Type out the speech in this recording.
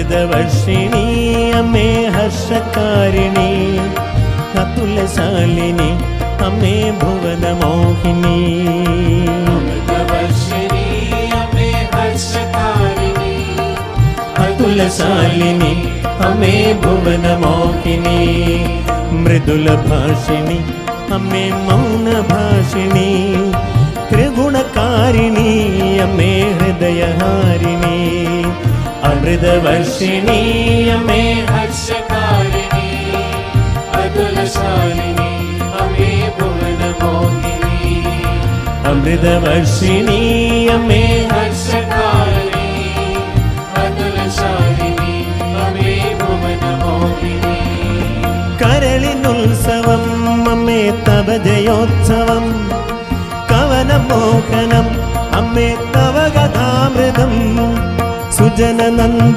അമൃതവർഷിണി അമ്മേ ഹർഷകാരിണി അതുലശാലിനി അമ്മേ ഭുവനമോഹിനി അമൃതവർഷിണി അമ്മേ ഹർഷകാരിണി അതുലശാലിനി അമ്മേ ഭുവനമോഹിനി മൃദുലഭാഷിണി അമ്മേ മൗനഭാഷിണി ത്രിഗുണകാരിണി അമ്മേ ഹൃദയഹാരിണി അമൃതവർഷിണി അമ്മേ ഹർഷകാരിണി അതുലശാലിനി അമ്മേ ഭുവനമോഹിനി അമൃതവർഷിണി അമ്മേ ഹർഷകാരിണി അതുലശാലിനി അമ്മേ ഭുവനമോഹിനി കരളിനുത്സവം അമ്മേ തവ ജയോത്സവം കവനമോഹനം അമ്മേ തവ കഥാമൃതം സുജനനന്ദി